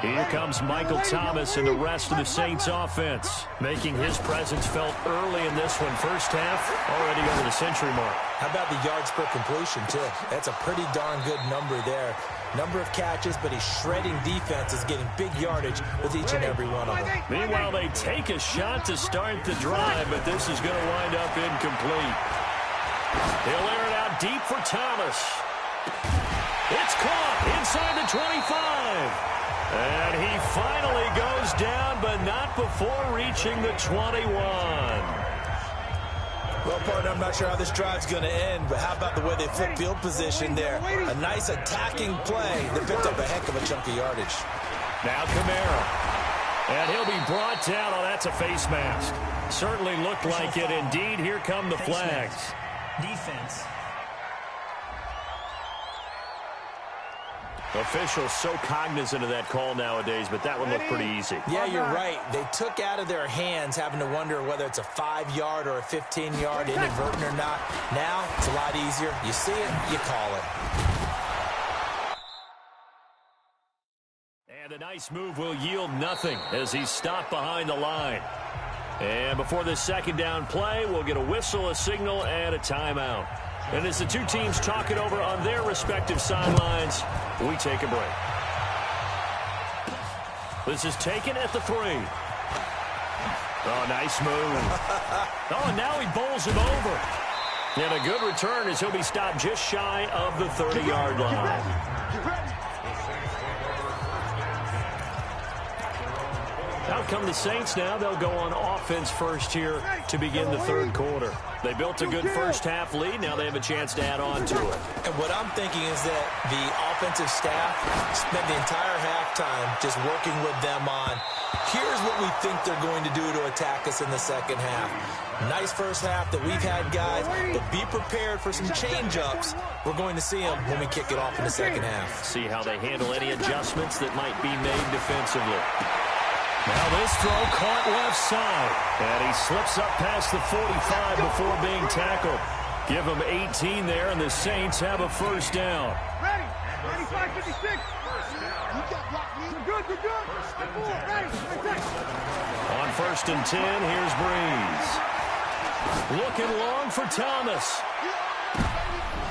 Here comes Michael Thomas and the rest of the Saints offense, making his presence felt early in this one. First half, already over the century mark. How about the yards per completion, too? That's a pretty darn good number there. Number of catches, but he's shredding defenses, getting big yardage with each and every one of them. Meanwhile, they take a shot to start the drive, but this is going to wind up incomplete. He'll air it out deep for Thomas. It's caught inside the 25. And he finally goes down, but not before reaching the 21. Well, partner, I'm not sure how this drive's going to end, but how about the way they flip field position there? A nice attacking play that picked up a heck of a chunk of yardage. Now Kamara. And he'll be brought down. Oh, that's a face mask. Certainly looked like it. Indeed, here come the flags. Defense. Officials so cognizant of that call nowadays, but that one looked pretty easy. Yeah, you're right. They took out of their hands having to wonder whether it's a 5-yard or a 15-yard, inadvertent or not. Now, it's a lot easier. You see it, you call it. And a nice move will yield nothing as he's stopped behind the line. And before this second down play, we'll get a whistle, a signal, and a timeout. And as the two teams talk it over on their respective sidelines, we take a break. This is taken at the 3. Oh, nice move. Oh, and now he bowls him over. And a good return as he'll be stopped just shy of the 30-yard line. Out come the Saints now. They'll go on offense first here to begin the third quarter. They built a good first half lead. Now they have a chance to add on to it. And what I'm thinking is that the offensive staff spent the entire halftime just working with them on, here's what we think they're going to do to attack us in the second half. Nice first half that we've had, guys, but be prepared for some change-ups. We're going to see them when we kick it off in the second half. See how they handle any adjustments that might be made defensively. Now this throw caught left side. And he slips up past the 45 before being tackled. Give him 18 there, and the Saints have a first down. Ready. 95-56. We're good. Ready. On first and 10, here's Breeze. Looking long for Thomas.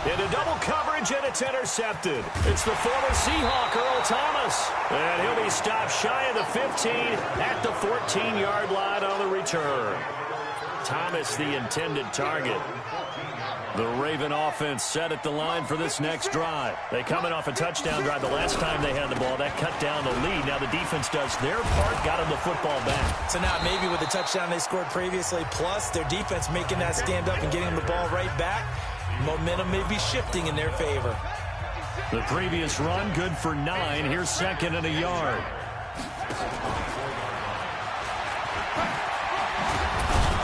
Into double coverage, and it's intercepted. It's the former Seahawk, Earl Thomas. And he'll be stopped shy of the 15 at the 14-yard line on the return. Thomas, the intended target. The Raven offense set at the line for this next drive. They coming off a touchdown drive. The last time they had the ball, that cut down the lead. Now the defense does their part, got them the football back. So now maybe with the touchdown they scored previously, plus their defense making that stand up and getting them the ball right back, momentum may be shifting in their favor. The previous run, good for 9. Here's second and a yard.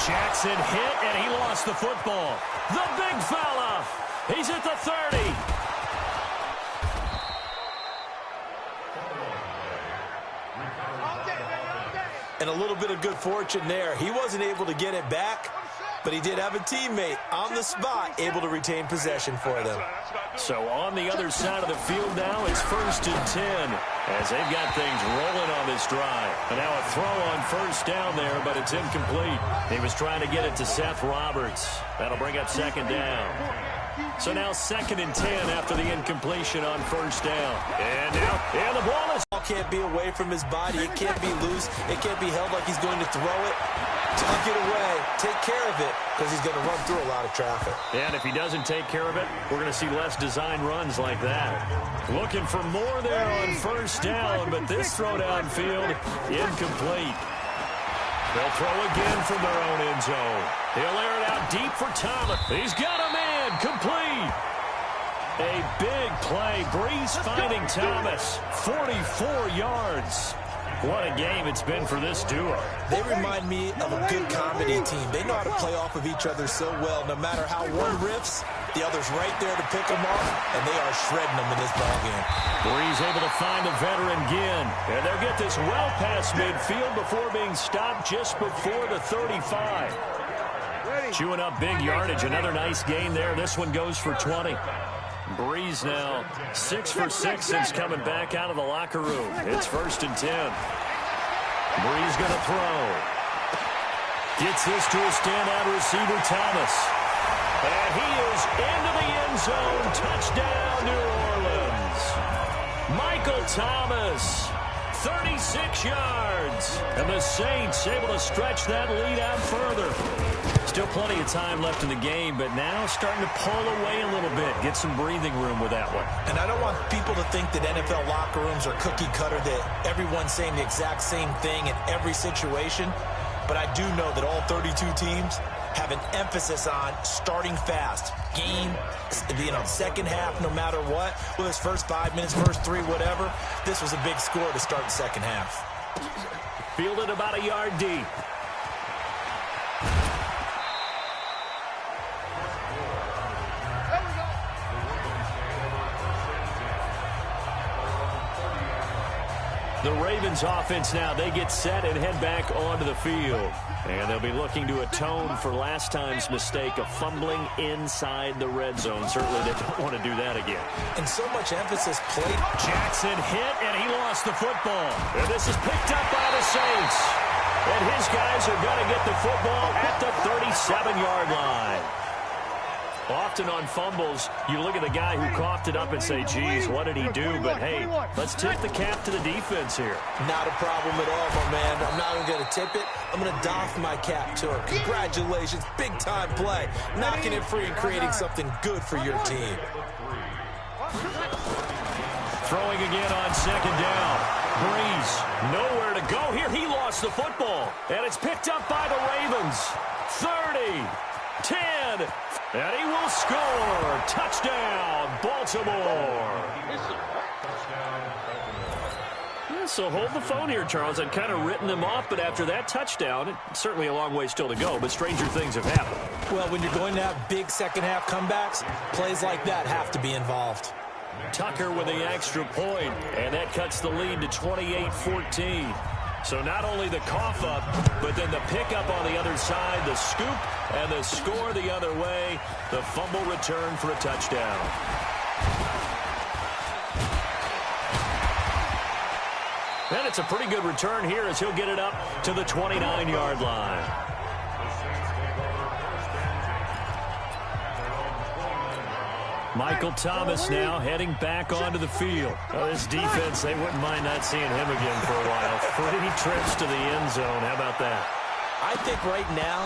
Jackson hit, and he lost the football. The big fella. He's at the 30. And a little bit of good fortune there. He wasn't able to get it back, but he did have a teammate on the spot able to retain possession for them. So on the other side of the field now, it's first and 10 as they've got things rolling on this drive. And now a throw on first down there, but it's incomplete. He was trying to get it to Seth Roberts. That'll bring up second down. So now second and 10 after the incompletion on first down. And now, and the ball is... Can't be away from his body. It can't be loose. It can't be held like he's going to throw it. Tuck it away. Take care of it because he's going to run through a lot of traffic. And if he doesn't take care of it, we're going to see less design runs like that. Looking for more there on first down, but this throw downfield, incomplete. They'll throw again from their own end zone. He'll air it out deep for Thomas. He's got a man. Complete. A big play. Breeze finding Thomas. 44 yards. What a game it's been for this duo. They remind me of a good comedy team. They know how to play off of each other so well. No matter how one riffs, the other's right there to pick them off, and they are shredding them in this ballgame. Breeze able to find the veteran Ginn. And they'll get this well past midfield before being stopped just before the 35. Chewing up big yardage. Another nice gain there. This one goes for 20. Breeze now 6 for 6 since coming back out of the locker room. It's 1st and 10. Breeze going to throw. Gets this to a standout receiver, Thomas. And he is into the end zone. Touchdown, New Orleans. Michael Thomas, 36 yards. And the Saints able to stretch that lead out further. Still plenty of time left in the game, but now starting to pull away a little bit. Get some breathing room with that one. And I don't want people to think that NFL locker rooms are cookie cutter, that everyone's saying the exact same thing in every situation. But I do know that all 32 teams have an emphasis on starting fast. Game, second half, no matter what. Whether it's first 5 minutes, first 3, whatever. This was a big score to start the second half. Fielded about a yard deep. The Ravens offense now, they get set and head back onto the field. And they'll be looking to atone for last time's mistake of fumbling inside the red zone. Certainly they don't want to do that again. And so much emphasis played. Jackson hit, and he lost the football. And this is picked up by the Saints. And his guys are going to get the football at the 37-yard line. Often on fumbles, you look at the guy who coughed it up and say, geez, what did he do? But, hey, let's tip the cap to the defense here. Not a problem at all, my man. I'm not even going to tip it. I'm going to doff my cap to him. Congratulations. Big-time play. Knocking it free and creating something good for your team. Throwing again on second down. Breeze, nowhere to go here. He lost the football. And it's picked up by the Ravens. 30, 10, and he will score. Touchdown, Baltimore. Yeah, so hold the phone here, Charles. I'd kind of written them off, but after that touchdown, it's certainly a long way still to go, but stranger things have happened. Well, when you're going to have big second-half comebacks, plays like that have to be involved. Tucker with the extra point, and that cuts the lead to 28-14. So not only the cough up, but then the pickup on the other side, the scoop, and the score the other way. The fumble return for a touchdown. And it's a pretty good return here as he'll get it up to the 29-yard line. Michael Thomas now heading back onto the field. Well, this defense, they wouldn't mind not seeing him again for a while. 3 trips to the end zone. How about that? I think right now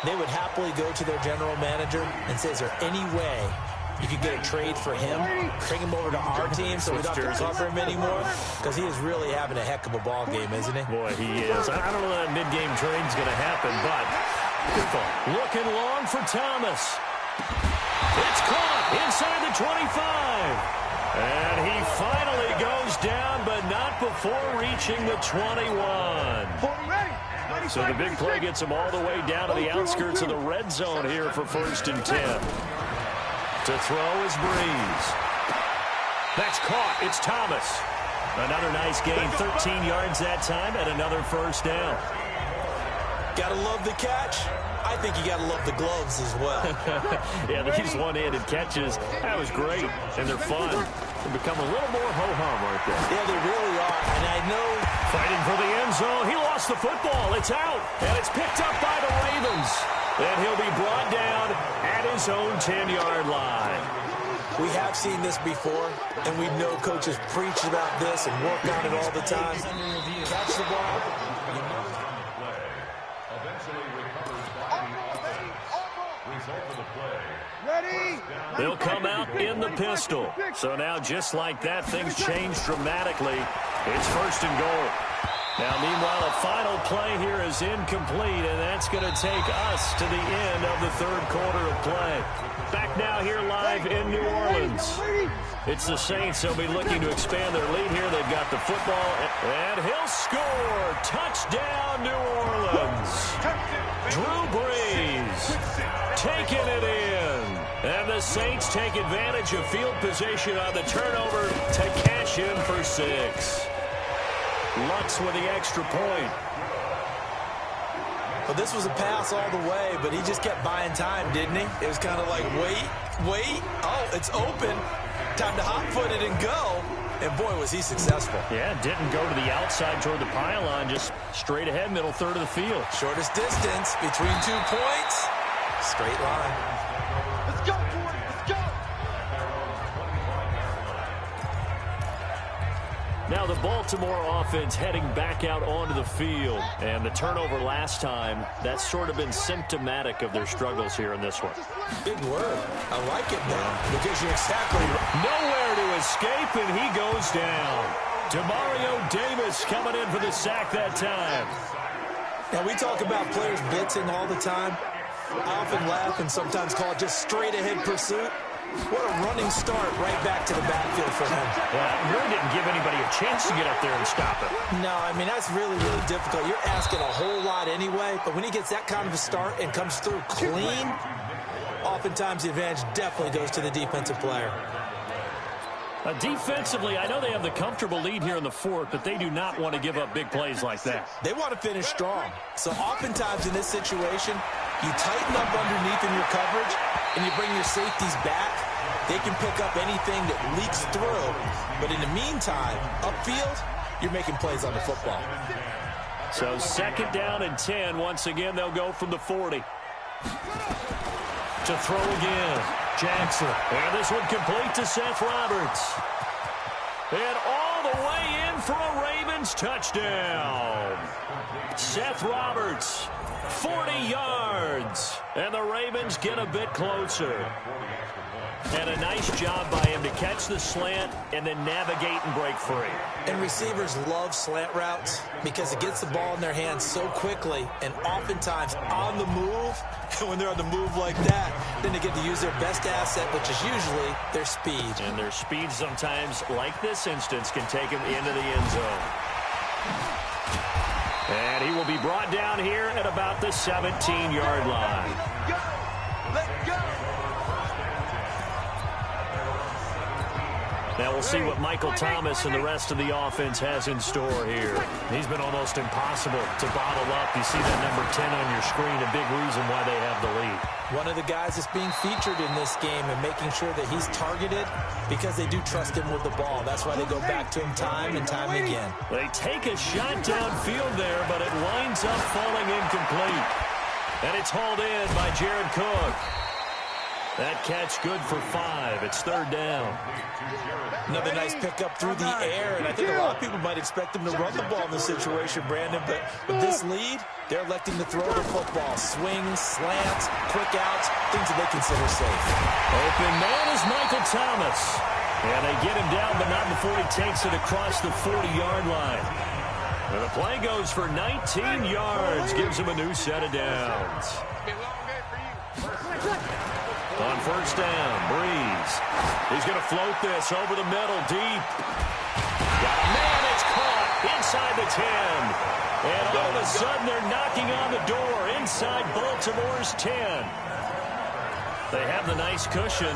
they would happily go to their general manager and say, is there any way you could get a trade for him, bring him over to our team so we don't have to cover him anymore? Because he is really having a heck of a ball game, isn't he? Boy, he is. I don't know that mid-game trade's going to happen, but good call. Looking long for Thomas. It's caught inside the 25. And he finally goes down, but not before reaching the 21. So the big play gets him all the way down to the outskirts of the red zone here for 1st and 10. To throw is Breeze. That's caught. It's Thomas. Another nice gain, 13 yards that time, and another first down. Gotta love the catch. I think you got to love the gloves as well. Yeah, these one-handed catches, that was great, and they're fun. They become a little more ho-hum, aren't they? Yeah, they really are, and I know... Fighting for the end zone. He lost the football. It's out, and it's picked up by the Ravens. And he'll be brought down at his own 10-yard line. We have seen this before, and we know coaches preach about this and work on it all the time. Catch the ball. They'll come out in the pistol. So now, just like that, things change dramatically. It's 1st and goal. Now, meanwhile, a final play here is incomplete, and that's going to take us to the end of the third quarter of play. Back now here live in New Orleans. It's the Saints. They'll be looking to expand their lead here. They've got the football, and he'll score. Touchdown, New Orleans. Drew Brees taking it in. And the Saints take advantage of field position on the turnover to cash in for 6. Lutz with the extra point. Well, this was a pass all the way, but he just kept buying time, didn't he? It was kind of like, wait. Oh, it's open. Time to hot-foot it and go. And, boy, was he successful. Yeah, didn't go to the outside toward the pylon, just straight ahead, middle third of the field. Shortest distance between 2 points. Straight line. Let's go, boy. Let's go. Now the Baltimore offense heading back out onto the field. And the turnover last time, that's sort of been symptomatic of their struggles here in this one. Big word. I like it now because you're exactly right. Nowhere to escape, and he goes down. Demario Davis coming in for the sack that time. Now, we talk about players blitzing all the time. I often laugh and sometimes call it just straight-ahead pursuit. What a running start right back to the backfield for him. Yeah, it really didn't give anybody a chance to get up there and stop it. No, I mean, that's really, really difficult. You're asking a whole lot anyway, but when he gets that kind of a start and comes through clean, oftentimes the advantage definitely goes to the defensive player. Defensively, I know they have the comfortable lead here in the fourth, but they do not want to give up big plays like that. They want to finish strong. So oftentimes in this situation, you tighten up underneath in your coverage, and you bring your safeties back. They can pick up anything that leaks through. But in the meantime, upfield, you're making plays on the football. So 2nd down and 10. Once again, they'll go from the 40. To throw again. Jackson. And this one complete to Seth Roberts. And all the way in for a Ravens touchdown. Seth Roberts, 40 yards. And the Ravens get a bit closer. And a nice job by him to catch the slant and then navigate and break free. And receivers love slant routes because it gets the ball in their hands so quickly and oftentimes on the move. And when they're on the move like that, then they get to use their best asset, which is usually their speed. And their speed sometimes, like this instance, can take them into the end zone. And he will be brought down here at about the 17-yard line. Let's go. Now we'll see what Michael Thomas and the rest of the offense has in store here. He's been almost impossible to bottle up. You see that number 10 on your screen, a big reason why they have the lead. One of the guys that's being featured in this game and making sure that he's targeted because they do trust him with the ball. That's why they go back to him time and time again. They take a shot downfield there, but it winds up falling incomplete. And it's hauled in by Jared Cook. That catch good for 5. It's 3rd down. Another nice pickup through the air, and I think a lot of people might expect them to run the ball in this situation, Brandon, but with this lead, they're electing to throw the football. Swings, slants, quick outs, things that they consider safe. Open man is Michael Thomas. And they get him down, but not before he takes it across the 40-yard line. And the play goes for 19 yards, gives him a new set of downs. On 1st down, Brees. He's going to float this over the middle, deep. Got a man, it's caught inside the 10. And all of a sudden, they're knocking on the door inside Baltimore's 10. They have the nice cushion.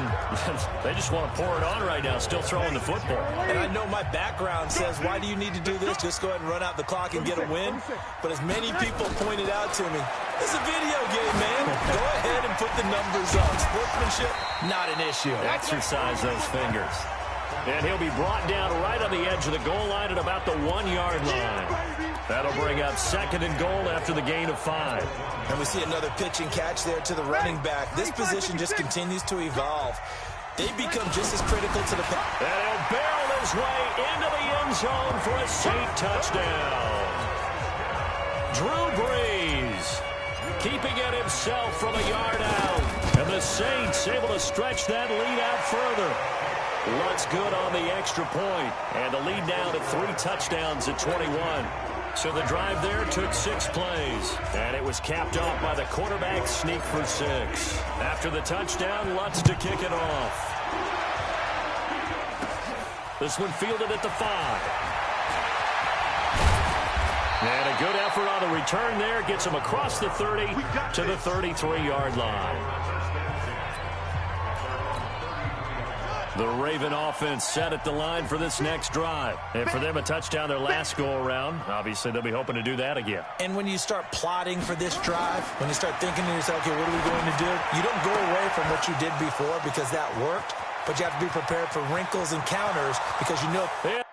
They just want to pour it on right now, still throwing the football. And I know my background says, why do you need to do this? Just go ahead and run out the clock and get a win. But as many people pointed out to me, this is a video game, man. Go ahead and put the numbers up. Sportsmanship, not an issue. Exercise those fingers. And he'll be brought down right on the edge of the goal line at about the 1-yard line. That'll bring up 2nd and goal after the gain of 5. And we see another pitch and catch there to the running back. This position just continues to evolve. They become just as critical to the... And he'll barrel his way into the end zone for a Saint touchdown. Drew Brees keeping it himself from a yard out. And the Saints able to stretch that lead out further. Lutz good on the extra point. And the lead down to 3 touchdowns at 21. So the drive there took 6 plays, and it was capped off by the quarterback sneak for 6. After the touchdown, Lutz to kick it off. This one fielded at the 5. And a good effort on the return there. Gets him across the 30 to the 33-yard line. The Raven offense set at the line for this next drive. And for them, a touchdown their last go-around. Obviously, they'll be hoping to do that again. And when you start plotting for this drive, when you start thinking to yourself, okay, what are we going to do? You don't go away from what you did before because that worked. But you have to be prepared for wrinkles and counters because you know. Yeah.